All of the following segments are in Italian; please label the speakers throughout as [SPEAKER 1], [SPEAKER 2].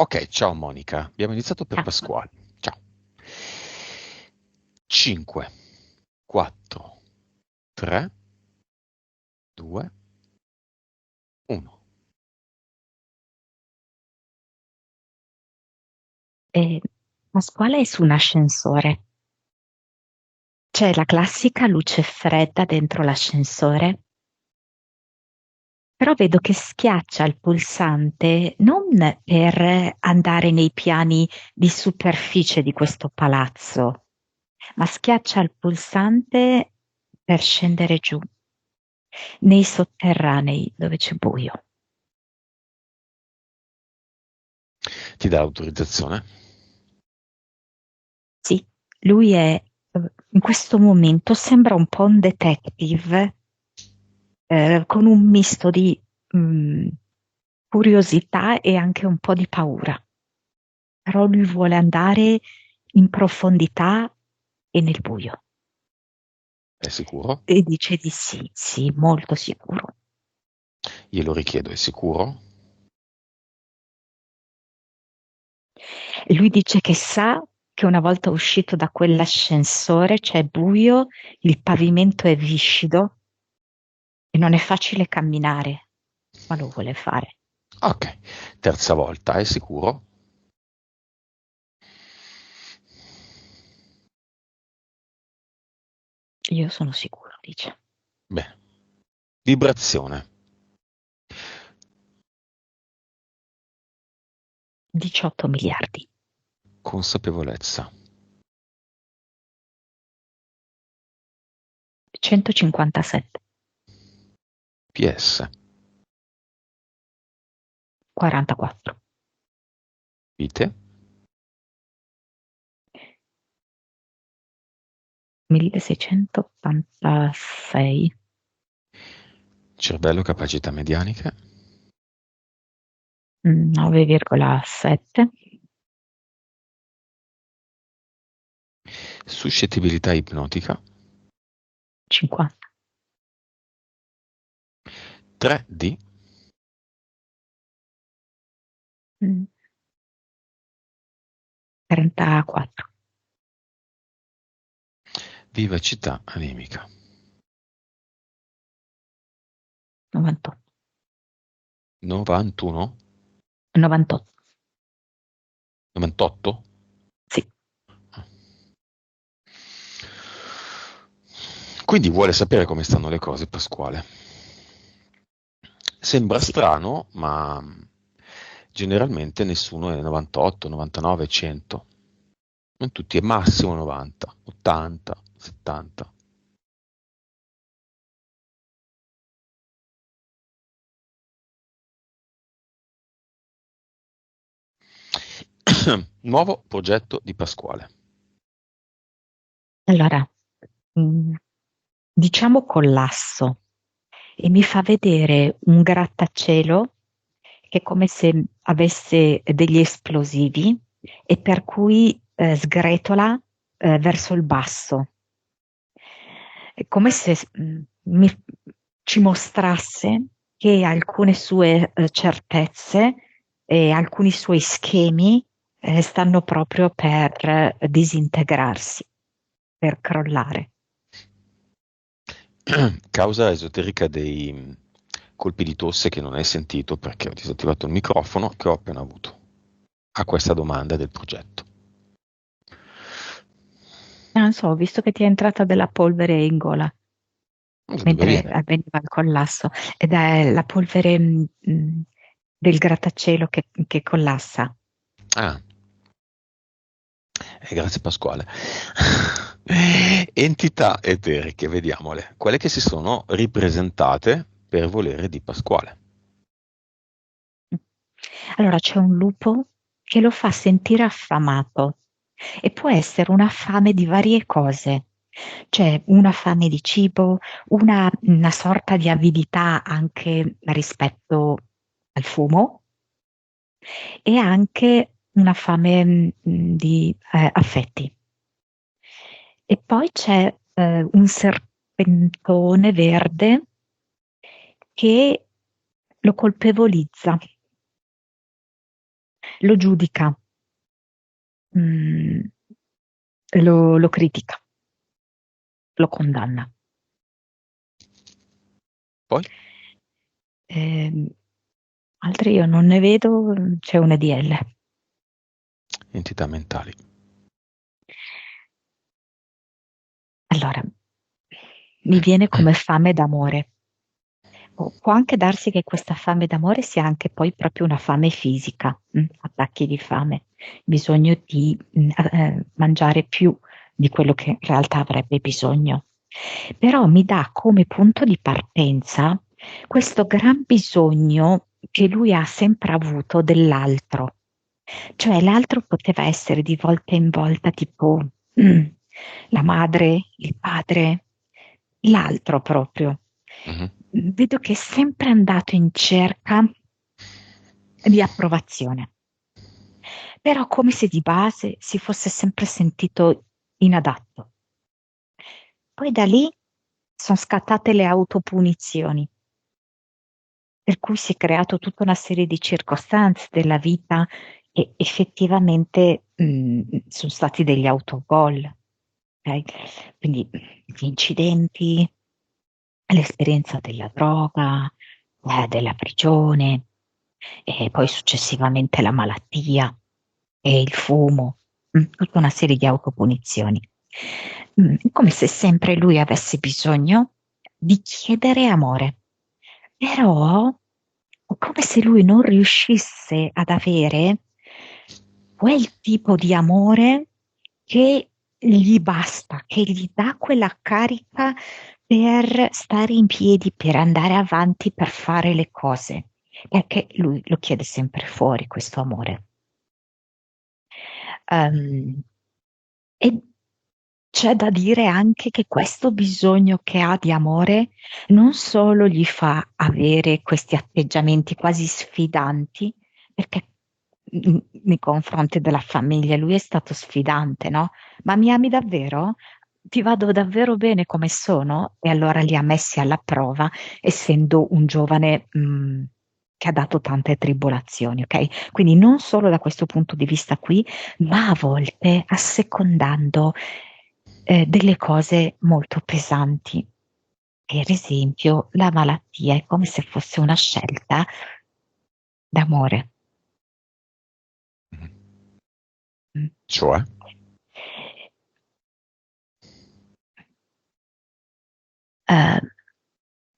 [SPEAKER 1] Ok, ciao Monica, abbiamo iniziato per
[SPEAKER 2] Ah,
[SPEAKER 1] Pasquale. Ciao. 5, 4, 3, 2, 1.
[SPEAKER 2] eh, Pasquale è su un ascensore. C'è la classica luce fredda dentro l'ascensore, però vedo che schiaccia il pulsante non per andare nei piani di superficie di questo palazzo, ma schiaccia il pulsante per scendere giù, nei sotterranei dove c'è buio.
[SPEAKER 1] Ti dà l'autorizzazione?
[SPEAKER 2] Sì, lui è in questo momento sembra un po' un detective con un misto di mh, curiosità e anche un po' di paura. Però lui vuole andare in profondità e nel buio.
[SPEAKER 1] È sicuro?
[SPEAKER 2] E dice di sì, sì, molto sicuro.
[SPEAKER 1] Glielo richiedo, è sicuro?
[SPEAKER 2] E lui dice che sa che una volta uscito da quell'ascensore c'è buio, il pavimento è viscido e non è facile camminare, ma lo vuole fare.
[SPEAKER 1] Ok, terza volta, è sicuro?
[SPEAKER 2] Io sono sicuro, dice.
[SPEAKER 1] Bene. Vibrazione,
[SPEAKER 2] 18 miliardi.
[SPEAKER 1] consapevolezza,
[SPEAKER 2] 157,
[SPEAKER 1] PS,
[SPEAKER 2] 44,
[SPEAKER 1] vite,
[SPEAKER 2] 1686,
[SPEAKER 1] cervello, capacità medianiche,
[SPEAKER 2] 9,7,
[SPEAKER 1] suscettibilità ipnotica,
[SPEAKER 2] 50,
[SPEAKER 1] 3D,
[SPEAKER 2] mm, 34,
[SPEAKER 1] vivacità anemica,
[SPEAKER 2] 98,
[SPEAKER 1] 91,
[SPEAKER 2] 98.
[SPEAKER 1] 98?
[SPEAKER 2] Sì,
[SPEAKER 1] Quindi vuole sapere come stanno le cose, Pasquale. Sembra
[SPEAKER 2] sì.
[SPEAKER 1] strano, ma generalmente nessuno è 98, 99, 100. Non tutti, è massimo 90, 80, 70. Nuovo progetto di Pasquale.
[SPEAKER 2] Allora, mm, diciamo collasso e mi fa vedere un grattacielo che è come se avesse degli esplosivi e per cui sgretola verso il basso. È come se ci mostrasse che alcune sue certezze e alcuni suoi schemi stanno proprio per disintegrarsi, per crollare.
[SPEAKER 1] Causa esoterica dei colpi di tosse che non hai sentito perché ho disattivato il microfono che ho appena avuto a questa domanda del progetto.
[SPEAKER 2] Non so, ho visto che ti è entrata della polvere in gola
[SPEAKER 1] Da dove
[SPEAKER 2] mentre
[SPEAKER 1] viene?
[SPEAKER 2] avveniva il collasso ed è la polvere del grattacielo che collassa.
[SPEAKER 1] Ah, grazie Pasquale. Entità eteriche, vediamole. Quelle che si sono ripresentate per volere di Pasquale.
[SPEAKER 2] Allora c'è un lupo che lo fa sentire affamato e può essere una fame di varie cose, cioè una fame di cibo, una sorta di avidità anche rispetto al fumo e anche una fame di affetti. E poi c'è un serpentone verde che lo colpevolizza. lo giudica, mm, lo critica, lo condanna.
[SPEAKER 1] Poi?
[SPEAKER 2] Ehm, Altri io non ne vedo, c'è un EDL.
[SPEAKER 1] Entità mentali.
[SPEAKER 2] Allora, mi viene come fame d'amore. Può anche darsi che questa fame d'amore sia anche poi proprio una fame fisica, attacchi di fame, bisogno di mangiare più di quello che in realtà avrebbe bisogno. Però mi dà come punto di partenza questo gran bisogno che lui ha sempre avuto dell'altro. Cioè l'altro poteva essere di volta in volta tipo mm, la madre, il padre, l'altro proprio.
[SPEAKER 1] Mhm.
[SPEAKER 2] Vedo che è sempre andato in cerca di approvazione, però come se di base si fosse sempre sentito inadatto. Poi da lì sono scattate le autopunizioni, per cui si è creato tutta una serie di circostanze della vita e effettivamente sono stati degli autogol, ok? Quindi gli incidenti, l'esperienza della droga, della prigione e poi successivamente la malattia e il fumo, tutta una serie di autopunizioni. Come se sempre lui avesse bisogno di chiedere amore, però come se lui non riuscisse ad avere quel tipo di amore che gli basta, che gli dà quella carica per stare in piedi, per andare avanti, per fare le cose, perché lui lo chiede sempre fuori questo amore. Ehm, e c'è da dire anche che questo bisogno che ha di amore non solo gli fa avere questi atteggiamenti quasi sfidanti, perché nei confronti della famiglia lui è stato sfidante, no? Ma mi ami davvero? Ti vado davvero bene come sono? E allora li ha messi alla prova, essendo un giovane, che ha dato tante tribolazioni, ok? Quindi non solo da questo punto di vista qui, ma a volte assecondando delle cose molto pesanti. Per esempio, la malattia è come se fosse una scelta d'amore.
[SPEAKER 1] Mhm.
[SPEAKER 2] Mm.
[SPEAKER 1] Cioè?
[SPEAKER 2] Eh,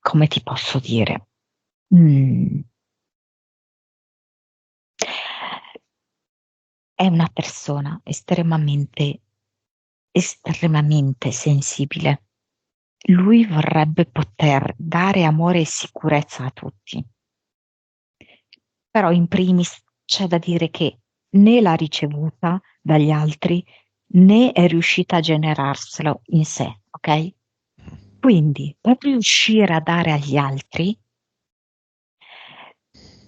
[SPEAKER 2] Come ti posso dire? Mm, È una persona estremamente sensibile. Lui vorrebbe poter dare amore e sicurezza a tutti, però in primis c'è da dire che né l'ha ricevuta dagli altri né è riuscita a generarselo in sé, ok? Quindi per riuscire a dare agli altri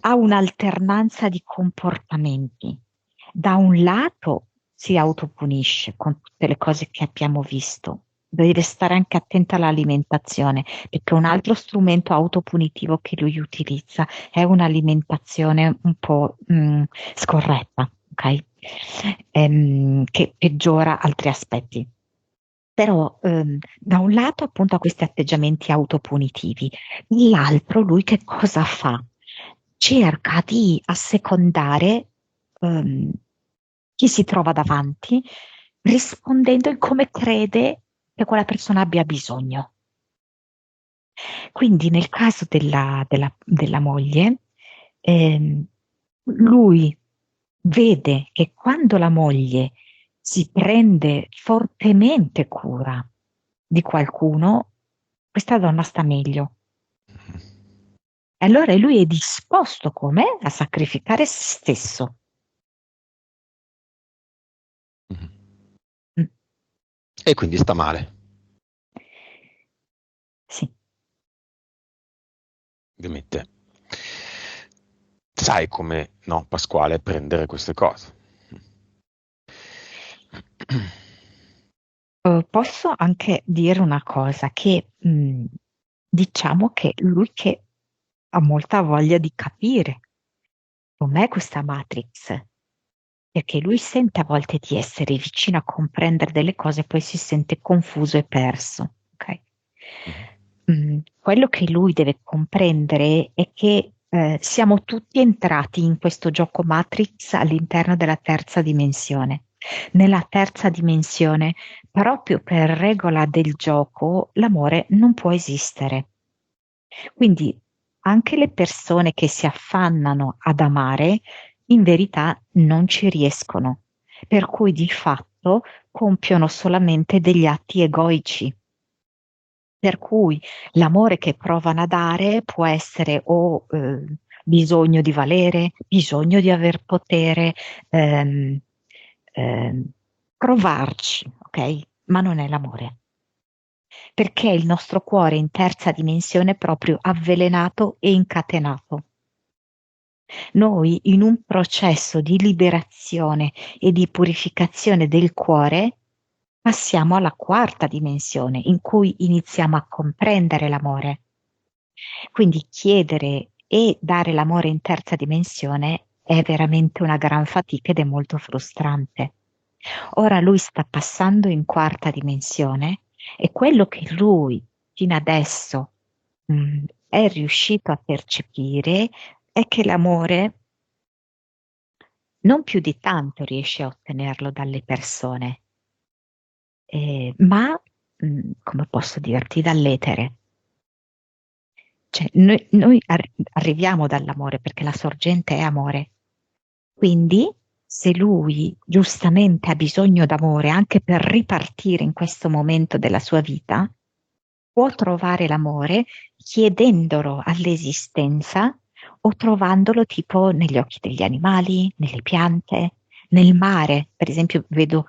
[SPEAKER 2] ha un'alternanza di comportamenti. Da un lato si autopunisce con tutte le cose che abbiamo visto, deve stare anche attenta all'alimentazione, perché un altro strumento autopunitivo che lui utilizza è un'alimentazione un po' scorretta, ok? Che peggiora altri aspetti. Però da un lato appunto ha questi atteggiamenti autopunitivi, dall'altro lui che cosa fa? Cerca di assecondare ehm, chi si trova davanti, rispondendo in come crede che quella persona abbia bisogno. Quindi nel caso della moglie, ehm, lui vede che quando la moglie si prende fortemente cura di qualcuno, questa donna sta meglio. E allora lui è disposto com'è a sacrificare se stesso.
[SPEAKER 1] Mhm.
[SPEAKER 2] Mm,
[SPEAKER 1] E quindi sta male,
[SPEAKER 2] sì.
[SPEAKER 1] ovviamente. Sai come, no, Pasquale, prendere queste cose.
[SPEAKER 2] Posso anche dire una cosa, che diciamo che lui che ha molta voglia di capire com'è questa Matrix, perché lui sente a volte di essere vicino a comprendere delle cose, poi si sente confuso e perso. Ok?
[SPEAKER 1] Mhm.
[SPEAKER 2] Quello che lui deve comprendere è che siamo tutti entrati in questo gioco Matrix all'interno della terza dimensione. Nella terza dimensione, proprio per regola del gioco, l'amore non può esistere. Quindi anche le persone che si affannano ad amare, in verità non ci riescono, per cui di fatto compiono solamente degli atti egoici. Per cui l'amore che provano a dare può essere o bisogno di valere, bisogno di aver potere, ehm, ehm, provarci, ok? Ma non è l'amore, perché il nostro cuore in terza dimensione è proprio avvelenato e incatenato. Noi in un processo di liberazione e di purificazione del cuore passiamo alla quarta dimensione in cui iniziamo a comprendere l'amore. Quindi chiedere e dare l'amore in terza dimensione è veramente una gran fatica ed è molto frustrante. Ora lui sta passando in quarta dimensione e quello che lui fino adesso è riuscito a percepire è che l'amore non più di tanto riesce a ottenerlo dalle persone, ma, come posso dirti, dall'etere. Cioè, noi arriviamo dall'amore perché la sorgente è amore. Quindi, se lui giustamente ha bisogno d'amore anche per ripartire in questo momento della sua vita, può trovare l'amore chiedendolo all'esistenza o trovandolo tipo negli occhi degli animali, nelle piante, nel mare. Per esempio, vedo,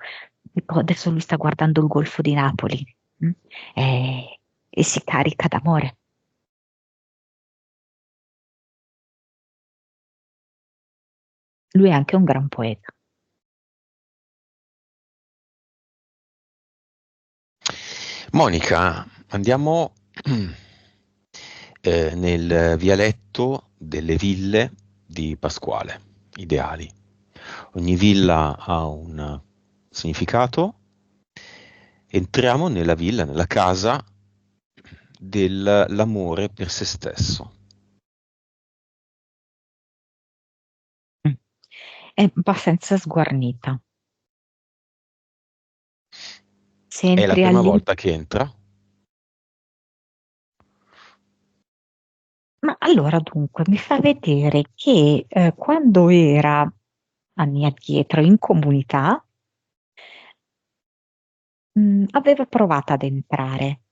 [SPEAKER 2] tipo, adesso lui sta guardando il Golfo di Napoli, mm? E si carica d'amore. Lui è anche un gran poeta.
[SPEAKER 1] Monica, andiamo nel vialetto delle ville di Pasquale, ideali. Ogni villa ha un significato. Entriamo nella villa, nella casa dell'amore per se stesso.
[SPEAKER 2] Mm. È abbastanza sguarnita. Se
[SPEAKER 1] È la
[SPEAKER 2] entri
[SPEAKER 1] prima
[SPEAKER 2] all'interno.
[SPEAKER 1] volta che entra.
[SPEAKER 2] Ma allora dunque mi fa vedere che quando era anni addietro in comunità aveva provato ad entrare,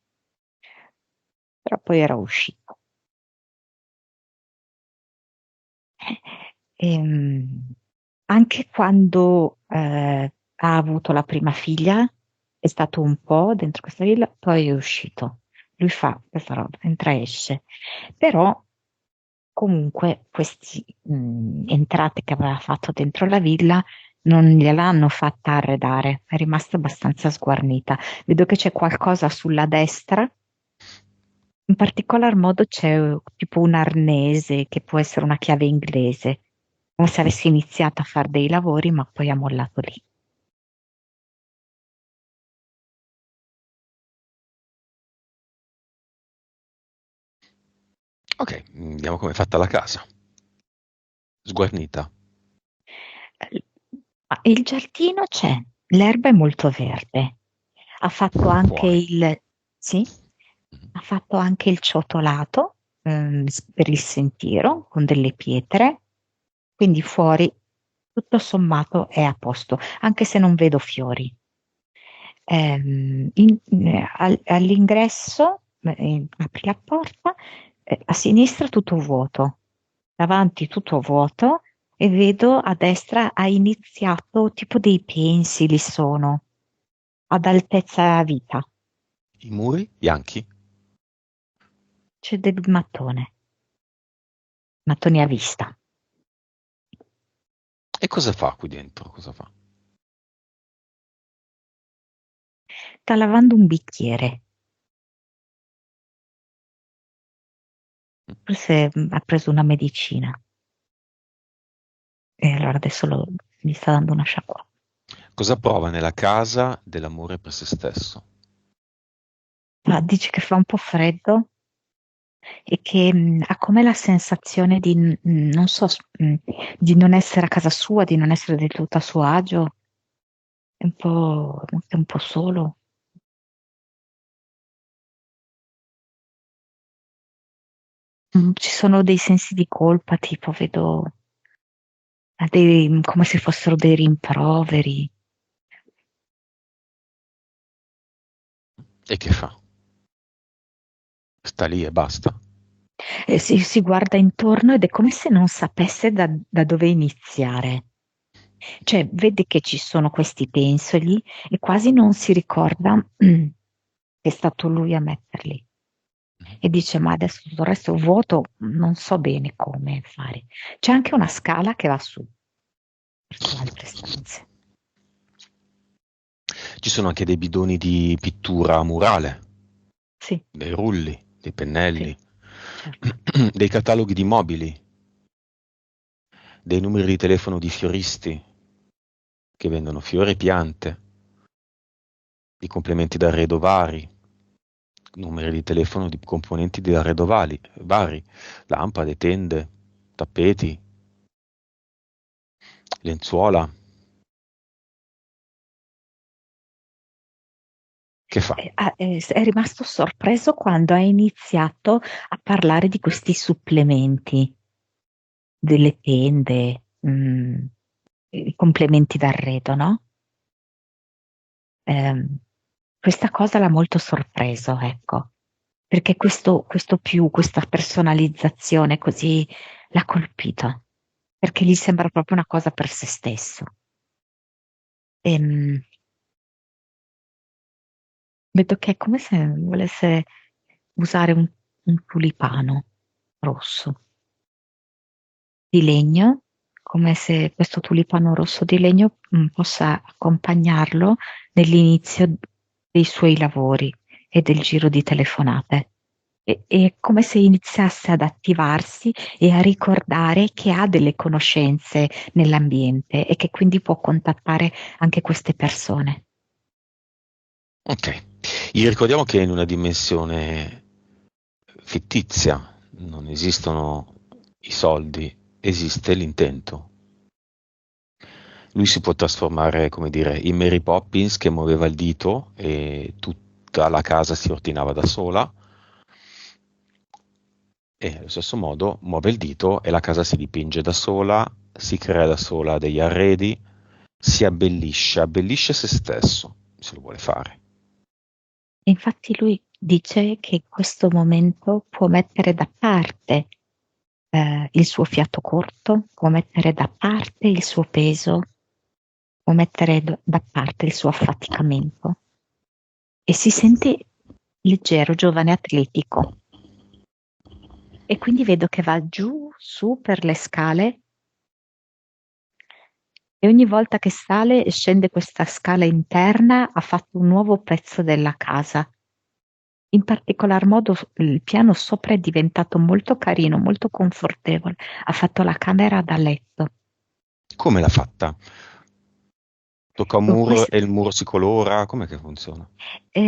[SPEAKER 2] però poi era uscito. Ehm, Anche quando ha avuto la prima figlia è stato un po' dentro questa villa, poi è uscito. Lui fa questa roba, entra e esce. Però comunque queste entrate che aveva fatto dentro la villa non gliel'hanno fatta arredare, è rimasta abbastanza sguarnita. Vedo che c'è qualcosa sulla destra, in particolar modo c'è tipo un arnese che può essere una chiave inglese, come se avesse iniziato a fare dei lavori ma poi ha mollato lì.
[SPEAKER 1] Ok, vediamo come è fatta la casa. Sguarnita.
[SPEAKER 2] Ma il giardino c'è, l'erba è molto verde. Ha fatto anche
[SPEAKER 1] Fuori.
[SPEAKER 2] sì,
[SPEAKER 1] Mhm.
[SPEAKER 2] ha fatto anche il ciotolato, per il sentiero con delle pietre, quindi fuori tutto sommato è a posto, anche se non vedo fiori. All'ingresso, apri la porta, a sinistra tutto vuoto, davanti tutto vuoto e vedo a destra ha iniziato tipo dei pensili sono ad altezza vita,
[SPEAKER 1] I muri bianchi.
[SPEAKER 2] c'è del mattone, mattoni a vista.
[SPEAKER 1] E cosa fa qui dentro? Cosa fa?
[SPEAKER 2] Sta lavando un bicchiere, forse ha preso una medicina e allora adesso lo gli sta dando una sciacquata.
[SPEAKER 1] Cosa prova nella casa dell'amore per se stesso?
[SPEAKER 2] Ma dice che fa un po' freddo e che ha come la sensazione di, non so, di non essere a casa sua, di non essere del tutto a suo agio, è un po' solo. Ci sono dei sensi di colpa, tipo vedo come se fossero dei rimproveri.
[SPEAKER 1] E che fa? Sta lì e basta?
[SPEAKER 2] Si guarda intorno ed è come se non sapesse da dove iniziare. Cioè, vede che ci sono questi pensoli e quasi non si ricorda che è stato lui a metterli. E dice: Ma adesso tutto il resto è vuoto, non so bene come fare. C'è anche una scala che va su verso altre stanze.
[SPEAKER 1] Ci sono anche dei bidoni di pittura murale,
[SPEAKER 2] Sì,
[SPEAKER 1] dei rulli, dei
[SPEAKER 2] sì,
[SPEAKER 1] pennelli,
[SPEAKER 2] certo.
[SPEAKER 1] dei cataloghi di mobili, dei numeri di telefono di fioristi che vendono fiori e piante, di complementi d'arredo vari, numeri di telefono di componenti di arredo vari, lampade, tende, tappeti, lenzuola. Che fa?
[SPEAKER 2] È rimasto sorpreso quando ha iniziato a parlare di questi supplementi, delle tende, i complementi d'arredo, no? Ehm, Questa cosa l'ha molto sorpreso, ecco, perché questa personalizzazione così l'ha colpito, perché gli sembra proprio una cosa per se stesso. Ehm, Vedo che è come se volesse usare un tulipano rosso di legno, come se questo tulipano rosso di legno possa accompagnarlo nell'inizio dei suoi lavori e del giro di telefonate. È come se iniziasse ad attivarsi e a ricordare che ha delle conoscenze nell'ambiente e che quindi può contattare anche queste persone.
[SPEAKER 1] Ok. Gli ricordiamo che in una dimensione fittizia non esistono i soldi, esiste l'intento. Lui si può trasformare, come dire, in Mary Poppins che muoveva il dito e tutta la casa si ordinava da sola, e allo stesso modo muove il dito e la casa si dipinge da sola, si crea da sola degli arredi, si abbellisce se stesso, se lo vuole fare.
[SPEAKER 2] E infatti lui dice che in questo momento può mettere da parte il suo fiato corto, può mettere da parte il suo peso, può mettere da parte il suo affaticamento e si sente leggero, giovane, atletico. E quindi vedo che va giù, su per le scale e ogni volta che sale e scende questa scala interna ha fatto un nuovo pezzo della casa. In particolar modo il piano sopra è diventato molto carino, molto confortevole. Ha fatto la camera da letto.
[SPEAKER 1] Come l'ha fatta? Tocca un
[SPEAKER 2] Oh,
[SPEAKER 1] muro e il muro si colora? Com'è che funziona?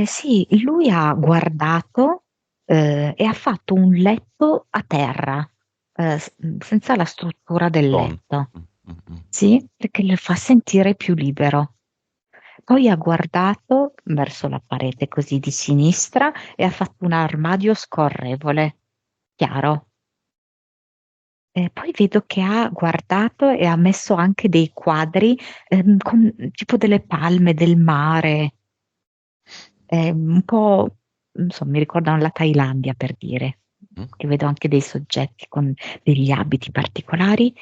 [SPEAKER 2] sì, lui ha guardato e ha fatto un letto a terra, senza la struttura del
[SPEAKER 1] Ton.
[SPEAKER 2] letto,
[SPEAKER 1] Mm, mm, mm.
[SPEAKER 2] sì, perché lo fa sentire più libero. Poi ha guardato verso la parete così di sinistra e ha fatto un armadio scorrevole, chiaro. Poi vedo che ha guardato e ha messo anche dei quadri con tipo delle palme del mare, un po', non so, mi ricordano la Thailandia per dire,
[SPEAKER 1] Mm.
[SPEAKER 2] che vedo anche dei soggetti con degli abiti particolari.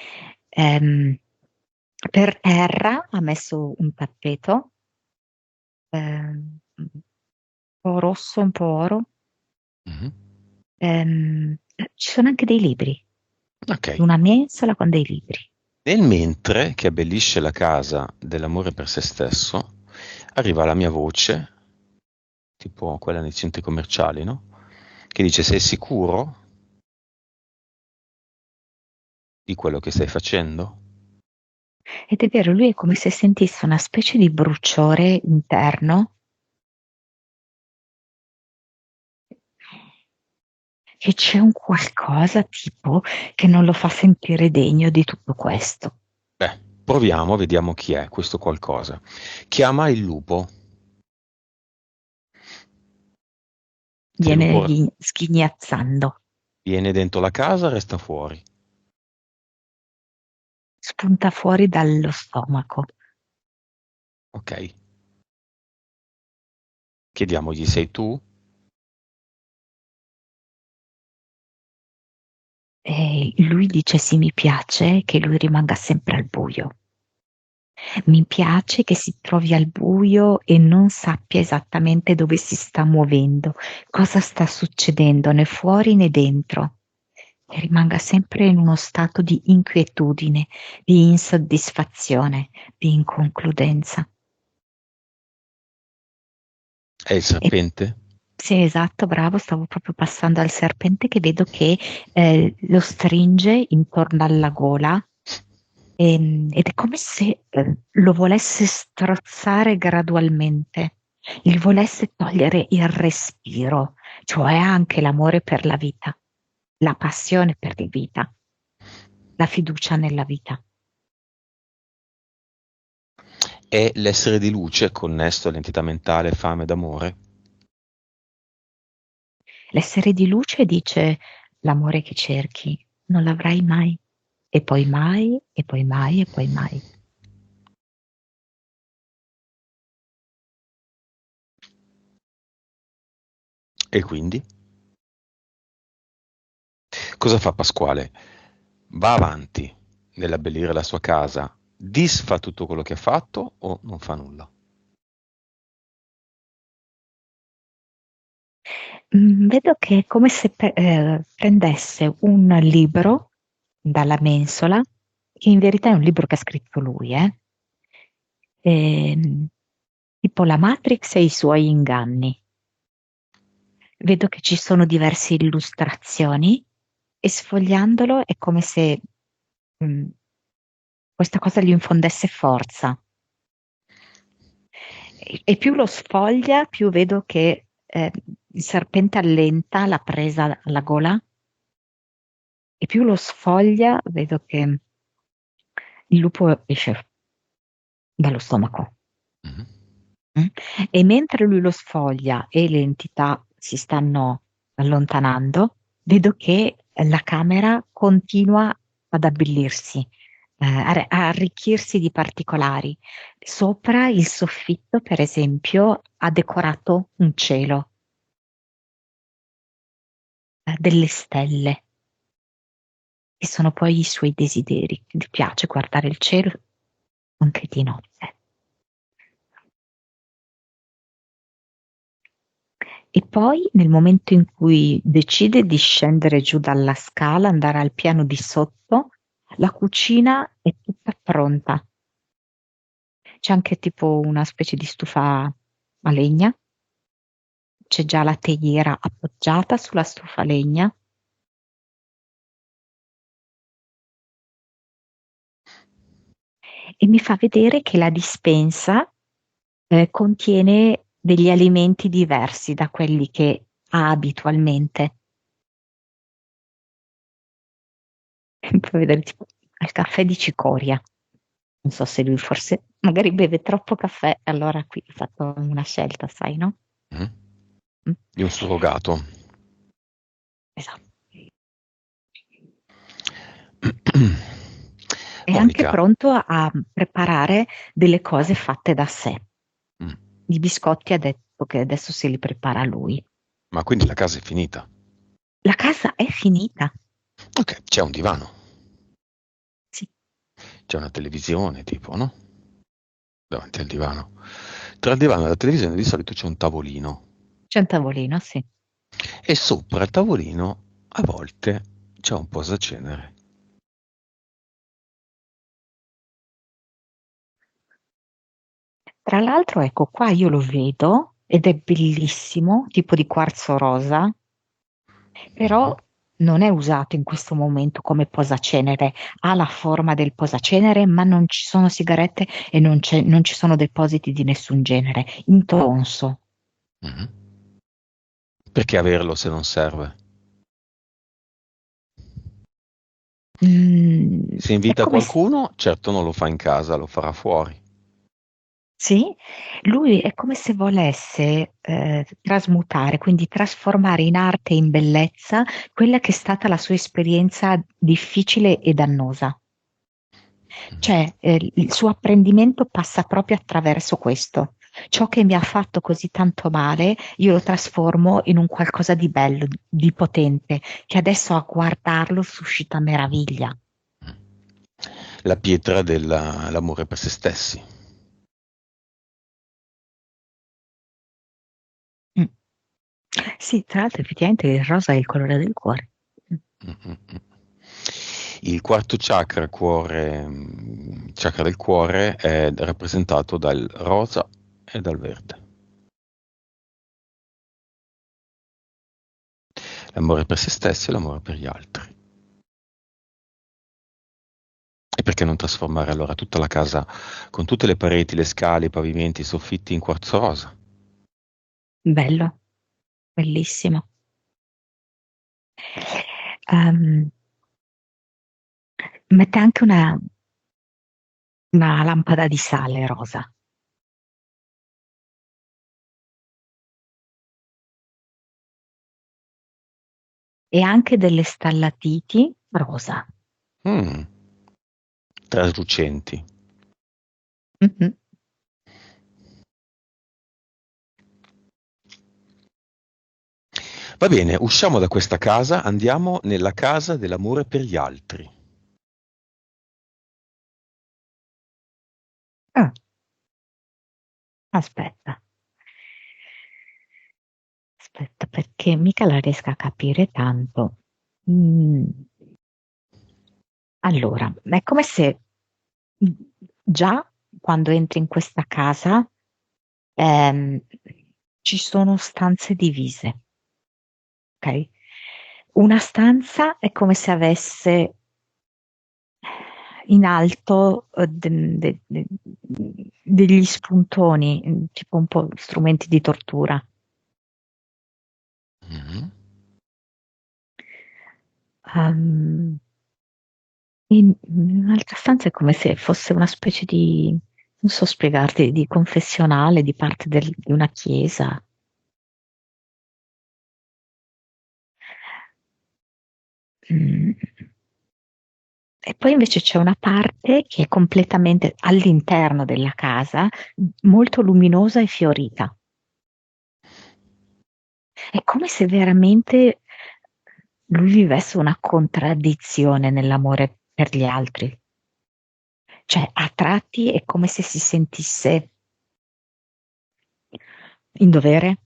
[SPEAKER 2] Ehm, per terra ha messo un tappeto, un po' rosso, un po' oro.
[SPEAKER 1] Mhm.
[SPEAKER 2] Ci sono anche dei libri,
[SPEAKER 1] Ok.
[SPEAKER 2] una mensola con dei libri.
[SPEAKER 1] Nel mentre che abbellisce la casa dell'amore per se stesso, arriva la mia voce, tipo quella nei centri commerciali, no? Che dice: Sei sicuro di quello che stai facendo?
[SPEAKER 2] Ed è vero, lui è come se sentisse una specie di bruciore interno, che c'è un qualcosa tipo che non lo fa sentire degno di tutto questo.
[SPEAKER 1] Beh, proviamo, vediamo chi è questo qualcosa. Chiama il lupo. Se il
[SPEAKER 2] Viene
[SPEAKER 1] lupo
[SPEAKER 2] sghignazzando,
[SPEAKER 1] viene dentro la casa, resta fuori.
[SPEAKER 2] spunta fuori dallo stomaco.
[SPEAKER 1] Ok. Chiediamogli, sei tu?
[SPEAKER 2] E lui dice sì, mi piace che lui rimanga sempre al buio. Mi piace che si trovi al buio e non sappia esattamente dove si sta muovendo, cosa sta succedendo né fuori né dentro. Che rimanga sempre in uno stato di inquietudine, di insoddisfazione, di inconcludenza.
[SPEAKER 1] È il
[SPEAKER 2] E
[SPEAKER 1] serpente?
[SPEAKER 2] sì, esatto, bravo, stavo proprio passando al serpente che vedo che lo stringe intorno alla gola. Ed è come se lo volesse strozzare gradualmente, gli volesse togliere il respiro, cioè anche l'amore per la vita, la passione per la vita, la fiducia nella vita.
[SPEAKER 1] È l'essere di luce connesso all'entità mentale fame d'amore?
[SPEAKER 2] L'essere di luce dice l'amore che cerchi non l'avrai mai, e poi mai, e poi mai, e poi mai.
[SPEAKER 1] E quindi? Cosa fa Pasquale? Va avanti nell'abbellire la sua casa, disfa tutto quello che ha fatto o non fa nulla?
[SPEAKER 2] Vedo che è come se prendesse un libro dalla mensola, che in verità è un libro che ha scritto lui, ehm, tipo La Matrix e i suoi inganni. Vedo che ci sono diverse illustrazioni e sfogliandolo è come se mh, questa cosa gli infondesse forza. E più lo sfoglia, più vedo che il serpente allenta la presa alla gola e più lo sfoglia, vedo che il lupo esce dallo stomaco.
[SPEAKER 1] Mhm.
[SPEAKER 2] Mm? E mentre lui lo sfoglia e le entità si stanno allontanando, vedo che la camera continua ad abbellirsi, a arricchirsi di particolari. Sopra il soffitto, per esempio, ha decorato un cielo, delle stelle, che sono poi i suoi desideri. Gli piace guardare il cielo anche di notte. E poi nel momento in cui decide di scendere giù dalla scala, andare al piano di sotto, la cucina è tutta pronta. C'è anche tipo una specie di stufa a legna, c'è già la teiera appoggiata sulla stufa a legna e mi fa vedere che la dispensa contiene degli alimenti diversi da quelli che ha abitualmente. Puoi vedere tipo il caffè di cicoria. Non so se lui forse magari beve troppo caffè, allora qui ha fatto una scelta, sai, no?
[SPEAKER 1] Mhm.
[SPEAKER 2] Mm,
[SPEAKER 1] Di un surrogato.
[SPEAKER 2] esatto. È anche
[SPEAKER 1] Monica,
[SPEAKER 2] pronto a preparare delle cose fatte da sé.
[SPEAKER 1] mm,
[SPEAKER 2] I biscotti ha detto che adesso se li prepara lui.
[SPEAKER 1] ma quindi la casa è finita?
[SPEAKER 2] La casa è finita.
[SPEAKER 1] Ok, c'è un divano,
[SPEAKER 2] Sì,
[SPEAKER 1] c'è una televisione tipo, no? Davanti al divano. Tra il divano e la televisione di solito c'è un tavolino
[SPEAKER 2] c'è un tavolino, sì.
[SPEAKER 1] e sopra il tavolino a volte c'è un posacenere.
[SPEAKER 2] Tra l'altro, ecco qua io lo vedo ed è bellissimo, tipo di quarzo rosa, però
[SPEAKER 1] Mhm.
[SPEAKER 2] non è usato in questo momento come posacenere, ha la forma del posacenere, ma non ci sono sigarette e non ci sono depositi di nessun genere, intonso.
[SPEAKER 1] Mhm. Perché averlo se non serve? Se
[SPEAKER 2] È
[SPEAKER 1] invita
[SPEAKER 2] come se,
[SPEAKER 1] qualcuno, certo non lo fa in casa, lo farà fuori.
[SPEAKER 2] sì, lui è come se volesse trasmutare, quindi trasformare in arte e in bellezza quella che è stata la sua esperienza difficile e dannosa.
[SPEAKER 1] Mhm.
[SPEAKER 2] Cioè, il suo apprendimento passa proprio attraverso questo. Ciò che mi ha fatto così tanto male, io lo trasformo in un qualcosa di bello, di potente, che adesso a guardarlo suscita meraviglia.
[SPEAKER 1] La pietra dell'amore per se stessi.
[SPEAKER 2] Mm. Sì, tra l'altro effettivamente il rosa è il colore del cuore. Mm.
[SPEAKER 1] Mm-mm. Il quarto chakra, cuore, chakra del cuore, è rappresentato dal rosa e dal verde. L'amore per se stessi e l'amore per gli altri. E perché non trasformare allora tutta la casa con tutte le pareti, le scale, i pavimenti, i soffitti in quarzo rosa?
[SPEAKER 2] Bello, bellissimo. Ehm, mette anche una lampada di sale rosa e anche delle stallatiti rosa.
[SPEAKER 1] Mm, traslucenti.
[SPEAKER 2] Mhm.
[SPEAKER 1] Va bene, usciamo da questa casa, andiamo nella casa dell'amore per gli altri.
[SPEAKER 2] Ah, aspetta, aspetta, perché mica la riesco a capire tanto. Mm, allora, è come se già quando entri in questa casa ehm, ci sono stanze divise, ok? Una stanza è come se avesse in alto degli spuntoni, tipo un po' strumenti di tortura.
[SPEAKER 1] Mhm.
[SPEAKER 2] Ehm, in un'altra stanza è come se fosse una specie di, non so spiegarti, di confessionale, di parte di una chiesa. Mm. E poi invece c'è una parte che è completamente all'interno della casa, molto luminosa e fiorita. È come se veramente lui vivesse una contraddizione nell'amore per gli altri. Cioè, a tratti è come se si sentisse in dovere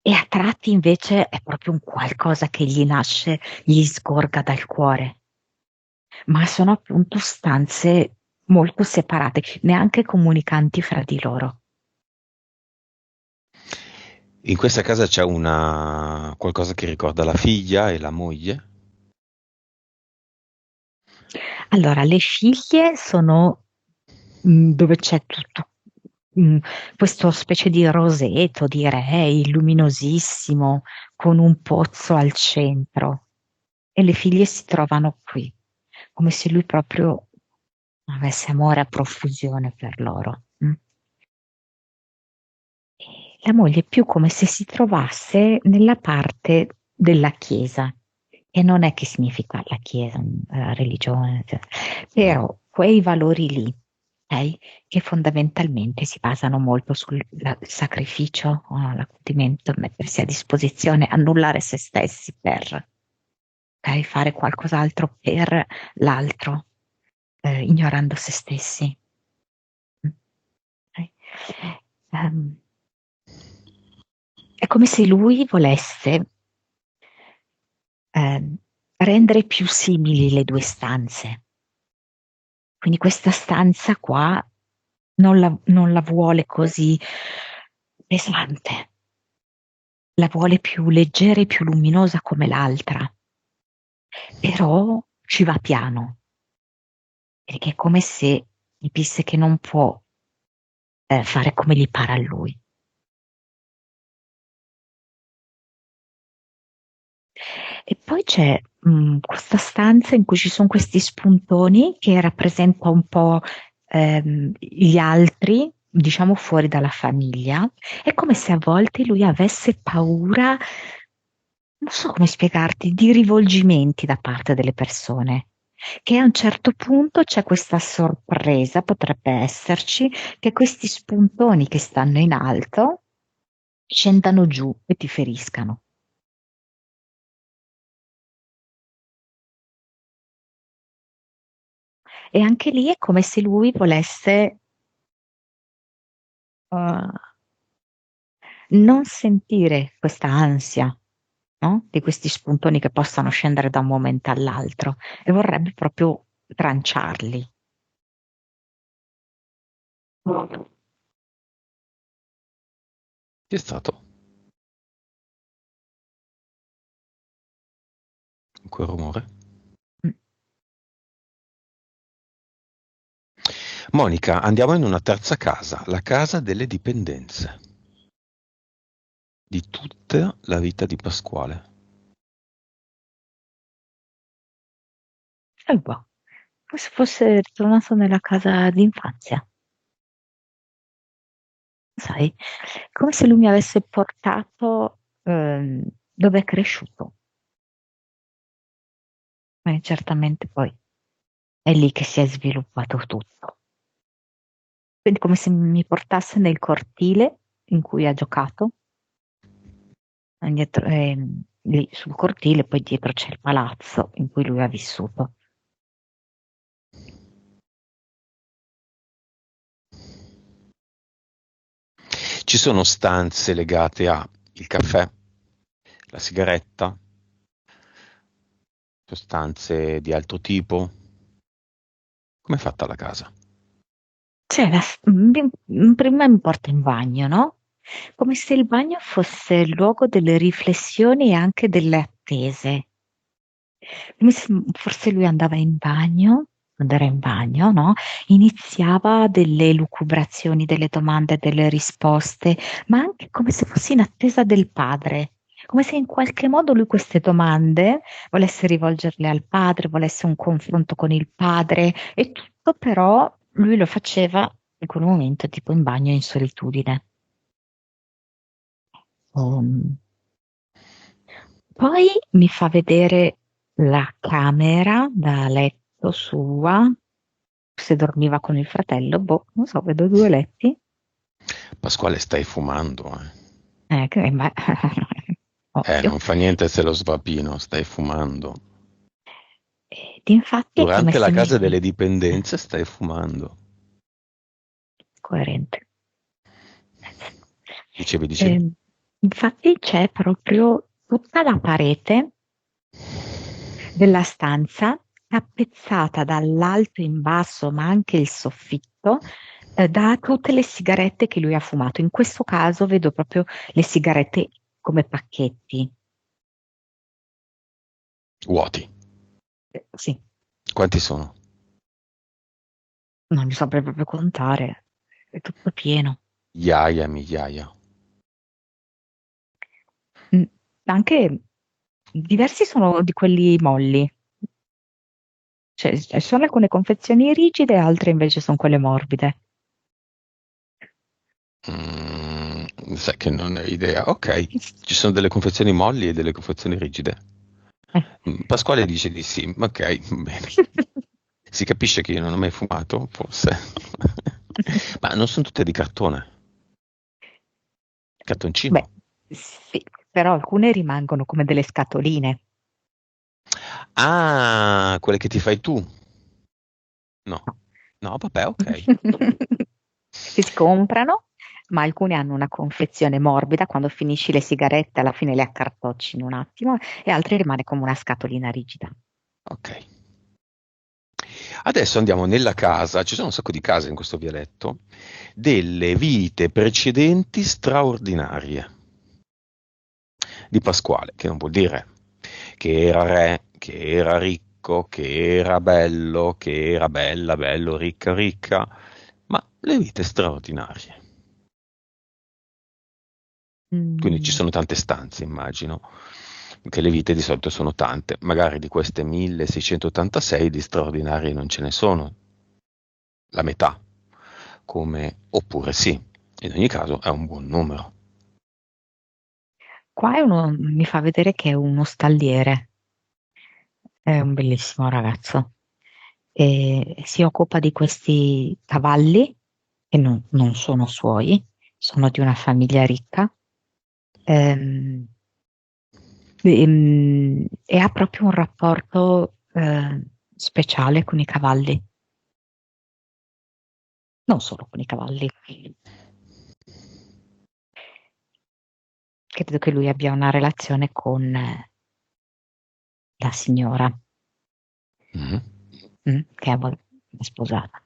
[SPEAKER 2] e a tratti invece è proprio un qualcosa che gli nasce, gli sgorga dal cuore. Ma sono appunto stanze molto separate, neanche comunicanti fra di loro.
[SPEAKER 1] In questa casa c'è una qualcosa che ricorda la figlia e la moglie.
[SPEAKER 2] Allora, le figlie sono dove c'è tutto mh, questo specie di roseto, direi, luminosissimo, con un pozzo al centro. E le figlie si trovano qui, come se lui proprio avesse amore a profusione per loro. Mm. La moglie è più come se si trovasse nella parte della Chiesa, e non è che significa la Chiesa, la religione, cioè,
[SPEAKER 1] Mm.
[SPEAKER 2] però quei valori lì, ok, che fondamentalmente si basano molto sul sacrificio, l'accudimento, mettersi a disposizione, annullare se stessi per, ok, fare qualcos'altro per l'altro, ignorando se stessi. Mm, ok? Ehm, È come se lui volesse rendere più simili le due stanze. Quindi questa stanza qua non la vuole così pesante, la vuole più leggera e più luminosa come l'altra, però ci va piano, perché è come se capisse che non può fare come gli pare a lui. E poi c'è questa stanza in cui ci sono questi spuntoni che rappresenta un po' gli altri, diciamo fuori dalla famiglia. È come se a volte lui avesse paura, non so come spiegarti, di rivolgimenti da parte delle persone. Che a un certo punto c'è questa sorpresa, potrebbe esserci, che questi spuntoni che stanno in alto scendano giù e ti feriscano. E anche lì è come se lui volesse uh, non sentire questa ansia, no? Di questi spuntoni che possano scendere da un momento all'altro e vorrebbe proprio tranciarli.
[SPEAKER 1] Chi è stato quel rumore?
[SPEAKER 2] Mm.
[SPEAKER 1] Monica, andiamo in una terza casa, la casa delle dipendenze, di tutta la vita di Pasquale.
[SPEAKER 2] E boh, come se fosse ritornato nella casa d'infanzia, sai? Come se lui mi avesse portato dove è cresciuto. E certamente poi è lì che si è sviluppato tutto. Quindi come se mi portasse nel cortile in cui ha giocato, dietro, lì sul cortile, poi dietro c'è il palazzo in cui lui ha vissuto.
[SPEAKER 1] Ci sono stanze legate a il caffè, la sigaretta, sostanze di altro tipo. Com'è fatta la casa?
[SPEAKER 2] Cioè, prima mi porta in bagno, no? Come se il bagno fosse il luogo delle riflessioni e anche delle attese. Come se forse lui andava in bagno, quando era in bagno, no? Iniziava delle lucubrazioni, delle domande, delle risposte, ma anche come se fosse in attesa del padre. Come se in qualche modo lui queste domande volesse rivolgerle al padre, volesse un confronto con il padre e tutto però lui lo faceva in quel momento tipo in bagno in solitudine. Um, Poi mi fa vedere la camera da letto sua, se dormiva con il fratello, boh, non so, vedo due letti.
[SPEAKER 1] Pasquale, stai fumando, eh?
[SPEAKER 2] Ma ovvio.
[SPEAKER 1] Non fa niente se lo svapino, stai fumando.
[SPEAKER 2] Ed infatti è come
[SPEAKER 1] Durante la
[SPEAKER 2] se
[SPEAKER 1] casa
[SPEAKER 2] mi...
[SPEAKER 1] delle dipendenze stai fumando.
[SPEAKER 2] coerente.
[SPEAKER 1] Dicevi.
[SPEAKER 2] Eh, Infatti c'è proprio tutta la parete della stanza tappezzata dall'alto in basso, ma anche il soffitto, da tutte le sigarette che lui ha fumato. In questo caso vedo proprio le sigarette come pacchetti.
[SPEAKER 1] Vuoti.
[SPEAKER 2] Sì,
[SPEAKER 1] Quanti sono?
[SPEAKER 2] non li saprei proprio contare, è tutto pieno.
[SPEAKER 1] Migliaia, migliaia.
[SPEAKER 2] Mm, Anche diversi sono di quelli molli, cioè ci sono alcune confezioni rigide, altre invece sono quelle morbide.
[SPEAKER 1] Sai che non ho idea. Ok, ci sono delle confezioni molli e delle confezioni rigide.
[SPEAKER 2] Eh.
[SPEAKER 1] Pasquale dice di sì. Ok, bene. Si capisce che io non ho mai fumato, forse. Ma non sono tutte di cartone.
[SPEAKER 2] Beh,
[SPEAKER 1] Cartoncino.
[SPEAKER 2] sì, però alcune rimangono come delle scatoline.
[SPEAKER 1] Ah, quelle che ti fai tu. No.
[SPEAKER 2] No.
[SPEAKER 1] No, vabbè, ok.
[SPEAKER 2] Che si comprano, ma alcune hanno una confezione morbida, quando finisci le sigarette alla fine le accartocci in un attimo, e altre rimane come una scatolina rigida.
[SPEAKER 1] Ok. Adesso andiamo nella casa, ci sono un sacco di case in questo vialetto, delle vite precedenti straordinarie. di Pasquale, che non vuol dire che era re, che era ricco, che era bello, che era bella, bello, ricca, ricca, ma le vite straordinarie. Quindi ci
[SPEAKER 2] Mm,
[SPEAKER 1] sono tante stanze, immagino, che le vite di solito sono tante, magari di queste 1686 di straordinarie non ce ne sono, la metà, oppure sì, in ogni caso è un buon numero.
[SPEAKER 2] Qua mi fa vedere che è uno stalliere, è un bellissimo ragazzo. E si occupa di questi cavalli che non sono suoi, sono di una famiglia ricca. ehm, e ha proprio un rapporto speciale con i cavalli, non solo con i cavalli. Credo che lui abbia una relazione con la signora
[SPEAKER 1] Mhm.
[SPEAKER 2] che è sposata.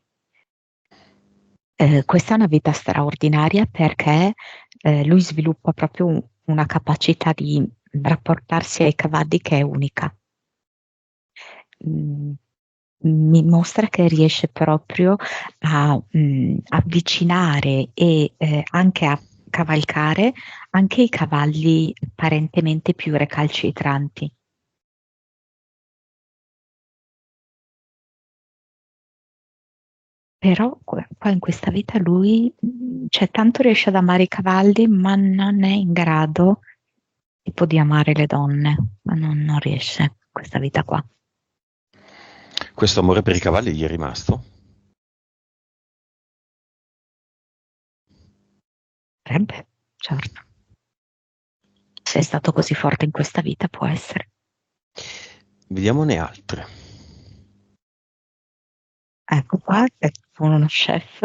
[SPEAKER 2] Questa è una vita straordinaria perché lui sviluppa proprio una capacità di rapportarsi ai cavalli che è unica. Mm, Mi mostra che riesce proprio a avvicinare e anche a cavalcare anche i cavalli apparentemente più recalcitranti. Però qua in questa vita lui, cioè, tanto riesce ad amare i cavalli, ma non è in grado tipo di amare le donne, ma non riesce in questa vita qua.
[SPEAKER 1] Questo amore per i cavalli gli è rimasto?
[SPEAKER 2] Potrebbe, certo. Se è stato così forte in questa vita, può essere.
[SPEAKER 1] Vediamone altre.
[SPEAKER 2] Ecco qua, sono uno chef.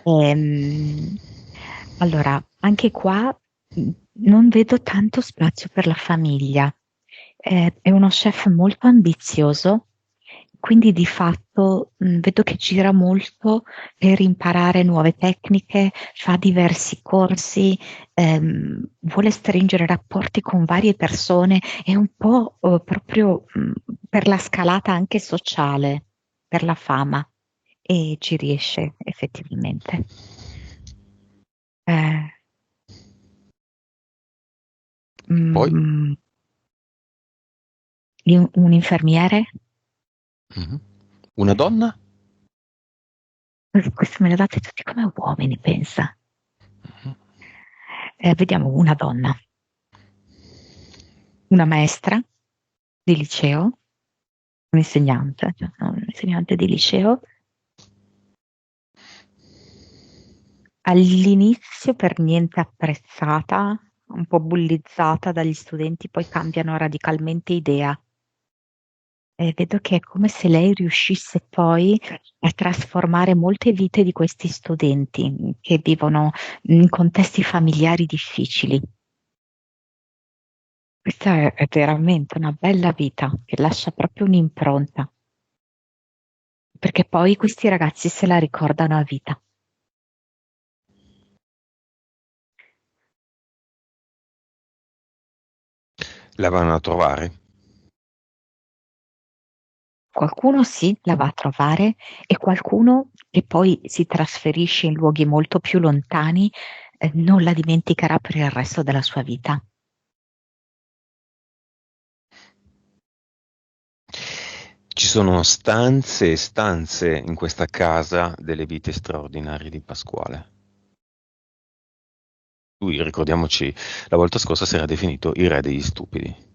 [SPEAKER 2] Ehm, allora, anche qua non vedo tanto spazio per la famiglia. È uno chef molto ambizioso, quindi di fatto vedo che gira molto per imparare nuove tecniche, fa diversi corsi, vuole stringere rapporti con varie persone, è un po' proprio per la scalata anche sociale, per la fama, e ci riesce effettivamente. Eh,
[SPEAKER 1] Poi?
[SPEAKER 2] mm, un infermiere.
[SPEAKER 1] Mhm. Una donna?
[SPEAKER 2] Questo me lo date tutti come uomini, pensa.
[SPEAKER 1] Mhm.
[SPEAKER 2] Vediamo una donna, una maestra di liceo, un'insegnante, cioè, no, un'insegnante di liceo. All'inizio per niente apprezzata, un po' bullizzata dagli studenti, poi cambiano radicalmente idea. E vedo che è come se lei riuscisse poi a trasformare molte vite di questi studenti che vivono in contesti familiari difficili. Questa è veramente una bella vita che lascia proprio un'impronta, perché poi questi ragazzi se la ricordano a vita.
[SPEAKER 1] La vanno a trovare?
[SPEAKER 2] Qualcuno sì, la va a trovare e qualcuno che poi si trasferisce in luoghi molto più lontani, non la dimenticherà per il resto della sua vita.
[SPEAKER 1] Ci sono stanze e stanze in questa casa delle vite straordinarie di Pasquale. Lui, ricordiamoci, la volta scorsa si era definito il re degli stupidi.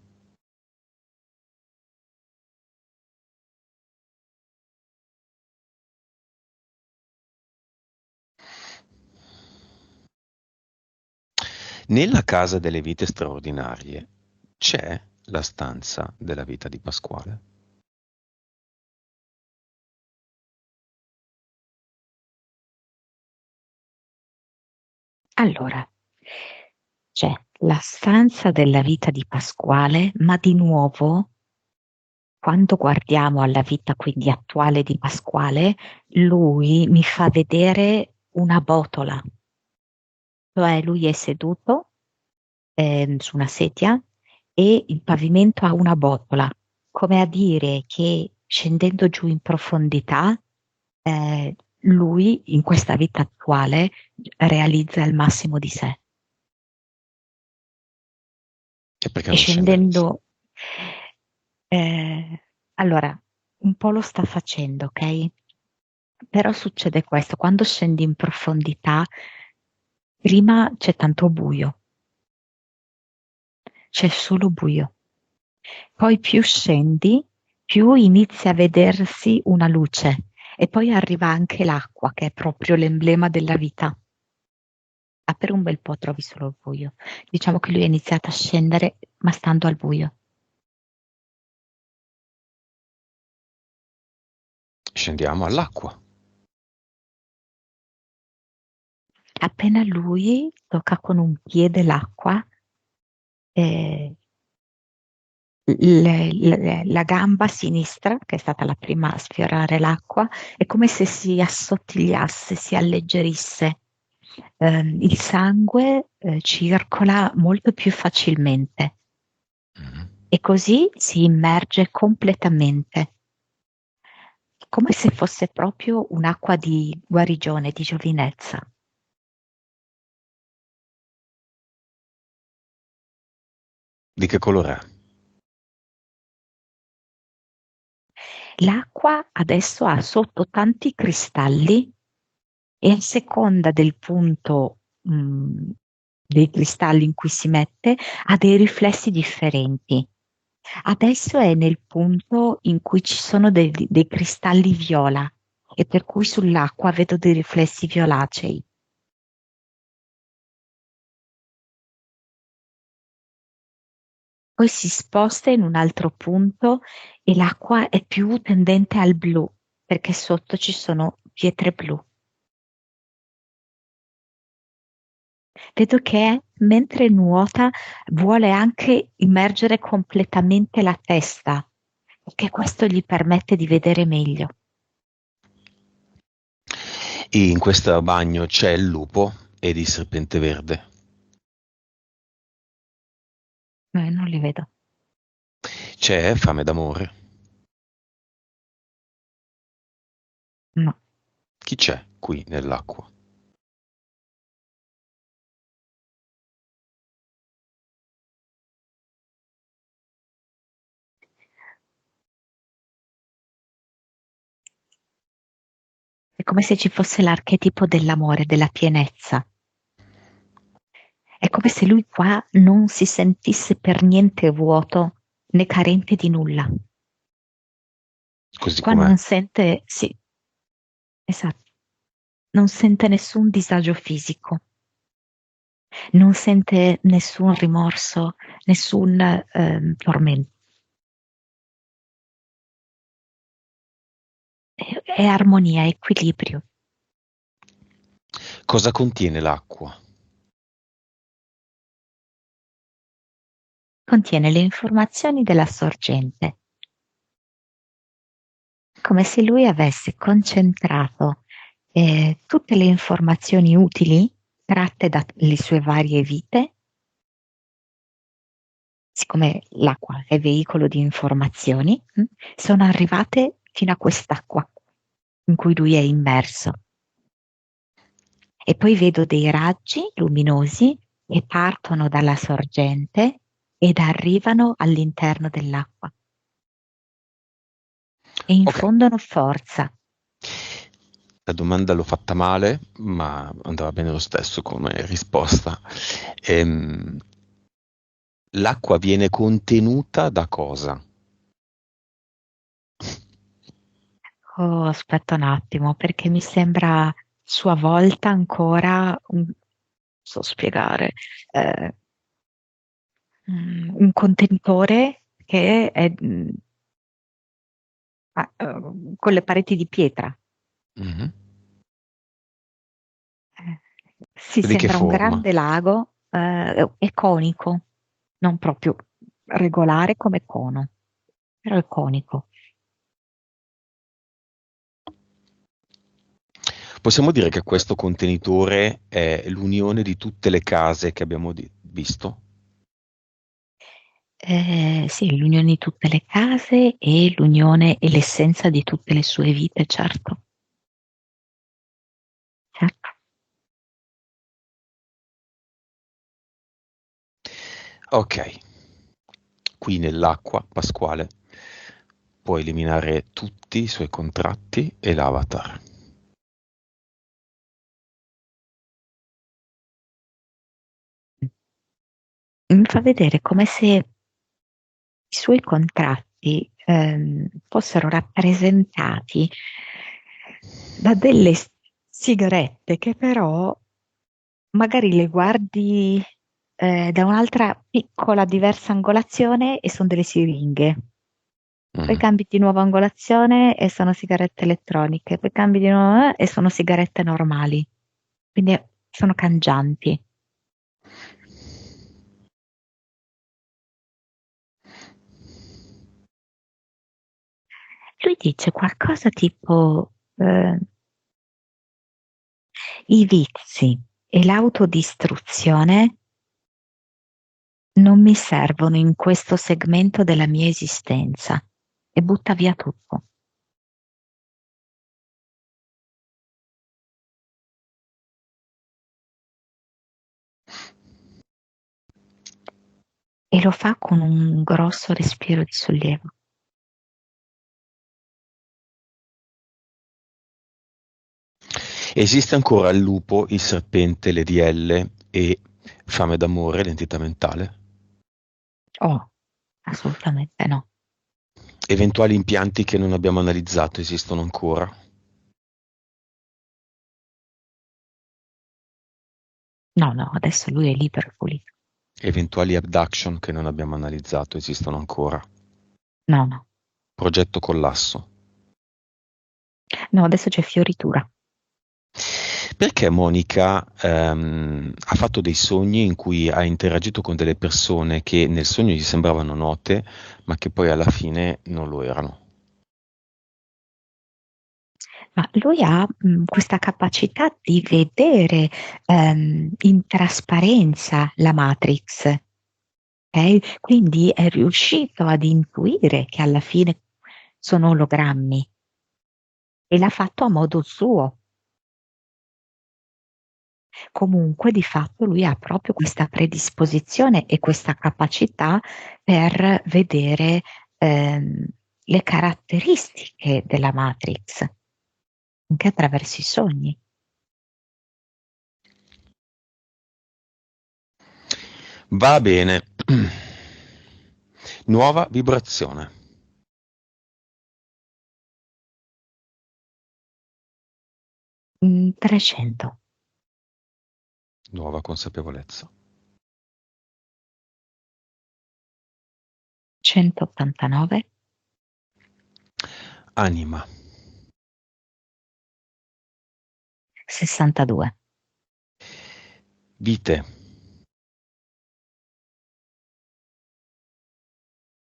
[SPEAKER 1] Nella casa delle vite straordinarie c'è la stanza della vita di Pasquale.
[SPEAKER 2] Allora, c'è la stanza della vita di Pasquale, ma di nuovo, quando guardiamo alla vita quindi attuale di Pasquale, lui mi fa vedere una botola, cioè lui è seduto su una sedia e il pavimento ha una botola, come a dire che scendendo giù in profondità, lui in questa vita attuale realizza il massimo di sé.
[SPEAKER 1] E perché
[SPEAKER 2] E
[SPEAKER 1] non scende?
[SPEAKER 2] scendendo, allora, un po' lo sta facendo, ok? Però succede questo, quando scendi in profondità, prima c'è tanto buio, c'è solo buio. Poi più scendi, più inizi a vedersi una luce e poi arriva anche l'acqua, che è proprio l'emblema della vita. Ma per un bel po' trovi solo il buio. Diciamo che lui ha iniziato a scendere, ma stando al buio.
[SPEAKER 1] Scendiamo all'acqua.
[SPEAKER 2] Appena lui tocca con un piede l'acqua, eh, la gamba sinistra, che è stata la prima a sfiorare l'acqua, è come se si assottigliasse, si alleggerisse. Il sangue circola molto più facilmente
[SPEAKER 1] Mhm.
[SPEAKER 2] e così si immerge completamente, come se fosse proprio un'acqua di guarigione, di giovinezza.
[SPEAKER 1] Di che colore è?
[SPEAKER 2] L'acqua adesso ha sotto tanti cristalli e a seconda del punto dei cristalli in cui si mette ha dei riflessi differenti. Adesso è nel punto in cui ci sono dei cristalli viola e per cui sull'acqua vedo dei riflessi violacei. Poi si sposta in un altro punto e l'acqua è più tendente al blu perché sotto ci sono pietre blu. Vedo che mentre nuota vuole anche immergere completamente la testa, perché questo gli permette di vedere meglio.
[SPEAKER 1] E in questo bagno c'è il lupo ed il serpente verde.
[SPEAKER 2] Non li vedo.
[SPEAKER 1] C'è fame d'amore.
[SPEAKER 2] No.
[SPEAKER 1] Chi c'è qui nell'acqua?
[SPEAKER 2] È come se ci fosse l'archetipo dell'amore, della pienezza. È come se lui qua non si sentisse per niente vuoto né carente di nulla.
[SPEAKER 1] Così
[SPEAKER 2] Qua
[SPEAKER 1] com'è.
[SPEAKER 2] non sente, sì, esatto, non sente nessun disagio fisico, non sente nessun rimorso, nessun tormento. È armonia, è equilibrio.
[SPEAKER 1] Cosa contiene l'acqua?
[SPEAKER 2] Contiene le informazioni della sorgente, come se lui avesse concentrato tutte le informazioni utili tratte dalle sue varie vite, siccome l'acqua è veicolo di informazioni, sono arrivate fino a quest'acqua in cui lui è immerso. E poi vedo dei raggi luminosi che partono dalla sorgente ed arrivano all'interno dell'acqua e
[SPEAKER 1] Ok,
[SPEAKER 2] infondono forza.
[SPEAKER 1] la domanda l'ho fatta male, ma andava bene lo stesso come risposta. Ehm, L'acqua viene contenuta da cosa?
[SPEAKER 2] Oh, aspetta un attimo, perché mi sembra sua volta ancora, so spiegare, eh, un contenitore che è con le pareti di pietra.
[SPEAKER 1] Mhm.
[SPEAKER 2] Eh, Sì,
[SPEAKER 1] Di che
[SPEAKER 2] sembra un
[SPEAKER 1] forma?
[SPEAKER 2] grande lago, è conico, non proprio regolare come cono, però è conico.
[SPEAKER 1] Possiamo dire che questo contenitore è l'unione di tutte le case che abbiamo visto?
[SPEAKER 2] Sì, l'unione di tutte le case e l'unione e l'essenza di tutte le sue vite, certo. Certo.
[SPEAKER 1] Ok, qui nell'acqua pasquale può eliminare tutti i suoi contratti e l'avatar.
[SPEAKER 2] Mi fa vedere come se i suoi contratti fossero rappresentati da delle sigarette che però magari le guardi da un'altra piccola diversa angolazione e sono delle siringhe. Poi
[SPEAKER 1] Mm.
[SPEAKER 2] cambi di nuova angolazione e sono sigarette elettroniche, poi cambi di nuovo e sono sigarette normali. Quindi sono cangianti. Lui dice qualcosa tipo i vizi e l'autodistruzione non mi servono in questo segmento della mia esistenza e butta via tutto. E lo fa con un grosso respiro di sollievo.
[SPEAKER 1] Esiste ancora il lupo, il serpente, l'EDL e Fame d'amore, l'entità mentale?
[SPEAKER 2] Oh, assolutamente no.
[SPEAKER 1] Eventuali impianti che non abbiamo analizzato esistono ancora?
[SPEAKER 2] No, no, adesso lui è libero e pulito.
[SPEAKER 1] Eventuali abduction che non abbiamo analizzato esistono ancora?
[SPEAKER 2] No, no.
[SPEAKER 1] Progetto collasso.
[SPEAKER 2] No, adesso c'è fioritura.
[SPEAKER 1] Perché Monica ha fatto dei sogni in cui ha interagito con delle persone che nel sogno gli sembravano note, ma che poi alla fine non lo erano?
[SPEAKER 2] Ma lui ha questa capacità di vedere in trasparenza la Matrix, ok? Quindi è riuscito ad intuire che alla fine sono ologrammi e l'ha fatto a modo suo. Comunque, di fatto, lui ha proprio questa predisposizione e questa capacità per vedere ehm, le caratteristiche della Matrix, anche attraverso i sogni.
[SPEAKER 1] Va bene. Nuova vibrazione.
[SPEAKER 2] 300,
[SPEAKER 1] Nuova consapevolezza.
[SPEAKER 2] 189,
[SPEAKER 1] Anima.
[SPEAKER 2] 62,
[SPEAKER 1] Vite.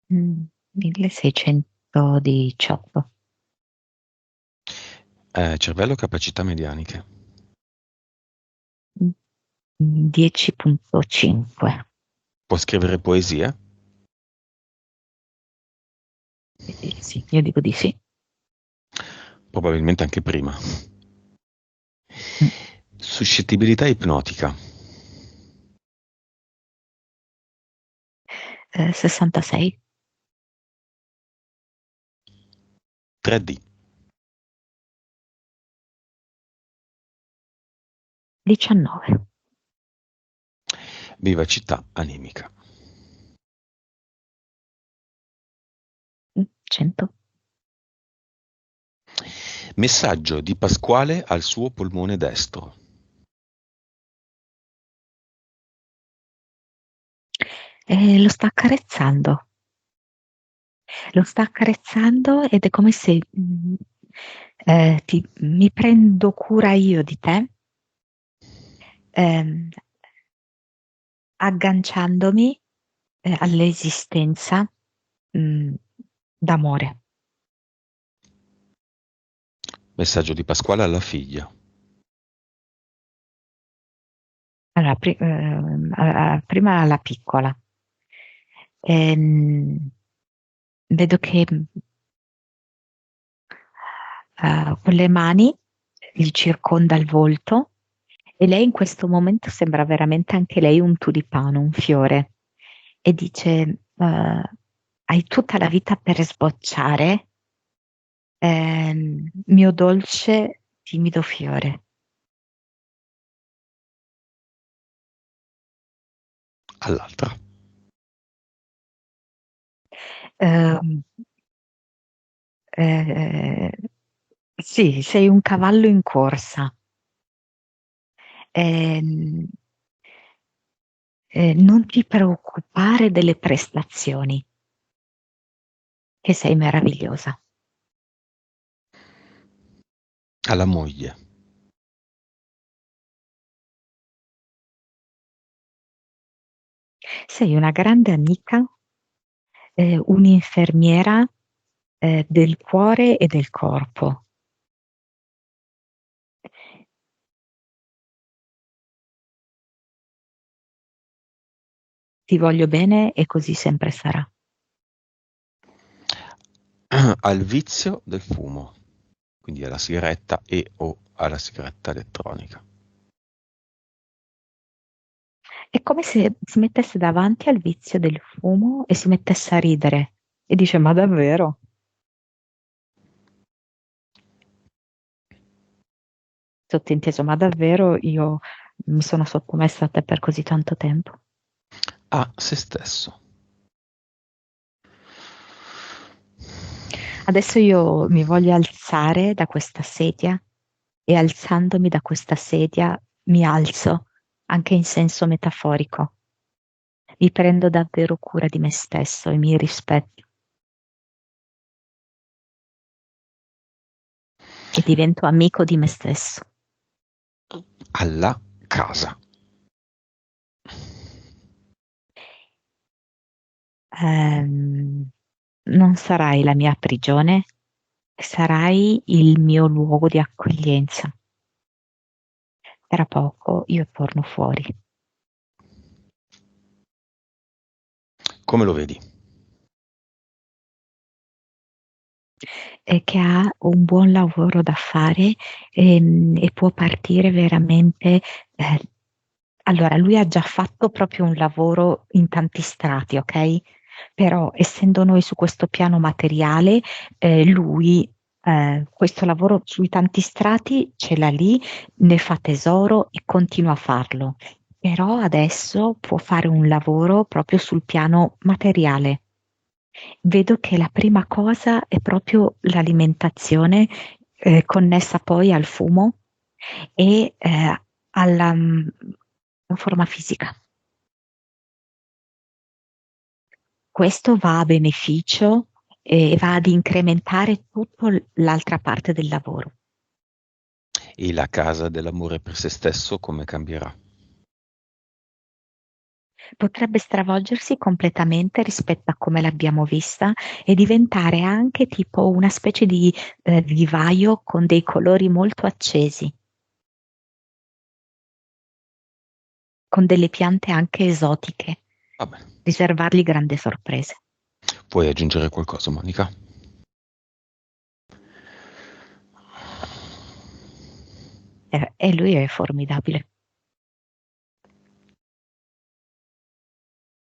[SPEAKER 2] 1618,
[SPEAKER 1] Cervello, capacità medianiche.
[SPEAKER 2] 10,5.
[SPEAKER 1] Può scrivere poesie?
[SPEAKER 2] Sì, io dico di sì.
[SPEAKER 1] Probabilmente anche prima.
[SPEAKER 2] Mm,
[SPEAKER 1] Suscettibilità ipnotica.
[SPEAKER 2] 66,
[SPEAKER 1] 3D.
[SPEAKER 2] 19,
[SPEAKER 1] Vivacità animica.
[SPEAKER 2] 100.
[SPEAKER 1] Messaggio di Pasquale al suo polmone destro.
[SPEAKER 2] Lo sta accarezzando. Lo sta accarezzando ed è come se mi prendo cura io di te, ehm, agganciandomi all'esistenza mh, d'amore.
[SPEAKER 1] Messaggio di Pasquale alla figlia.
[SPEAKER 2] Allora, prima la piccola. Vedo che con le mani gli circonda il volto e lei in questo momento sembra veramente anche lei un tulipano, un fiore, e dice, hai tutta la vita per sbocciare, mio dolce, timido fiore.
[SPEAKER 1] All'altra.
[SPEAKER 2] Ehm, eh, sì, sei un cavallo in corsa. Ehm, non ti preoccupare delle prestazioni, che sei meravigliosa.
[SPEAKER 1] Alla moglie.
[SPEAKER 2] Sei una grande amica, un'infermiera, del cuore e del corpo. Ti voglio bene e così sempre sarà.
[SPEAKER 1] Al vizio del fumo, quindi alla sigaretta e o alla sigaretta elettronica.
[SPEAKER 2] È come se si mettesse davanti al vizio del fumo e si mettesse a ridere e dice: Ma davvero? Sottinteso, ma davvero io mi sono sottomessa a te per così tanto tempo?
[SPEAKER 1] A se stesso.
[SPEAKER 2] Adesso io mi voglio alzare da questa sedia e alzandomi da questa sedia mi alzo anche in senso metaforico. Mi prendo davvero cura di me stesso e mi rispetto e divento amico di me stesso.
[SPEAKER 1] Alla casa.
[SPEAKER 2] Non sarai la mia prigione, sarai il mio luogo di accoglienza. Tra poco io torno fuori.
[SPEAKER 1] Come lo vedi?
[SPEAKER 2] Che ha un buon lavoro da fare e può partire veramente. Allora, lui ha già fatto proprio un lavoro in tanti strati, ok? Però essendo noi su questo piano materiale, lui questo lavoro sui tanti strati ce l'ha lì, ne fa tesoro e continua a farlo. Però adesso può fare un lavoro proprio sul piano materiale. Vedo che la prima cosa è proprio l'alimentazione, connessa poi al fumo e alla forma fisica. Questo va a beneficio e va ad incrementare tutta l'altra parte del lavoro.
[SPEAKER 1] E la casa dell'amore per se stesso come cambierà?
[SPEAKER 2] Potrebbe stravolgersi completamente rispetto a come l'abbiamo vista e diventare anche tipo una specie di vivaio con dei colori molto accesi, con delle piante anche esotiche,
[SPEAKER 1] Va bene.
[SPEAKER 2] riservargli grandi sorprese.
[SPEAKER 1] Puoi aggiungere qualcosa, Monica?
[SPEAKER 2] E lui è formidabile.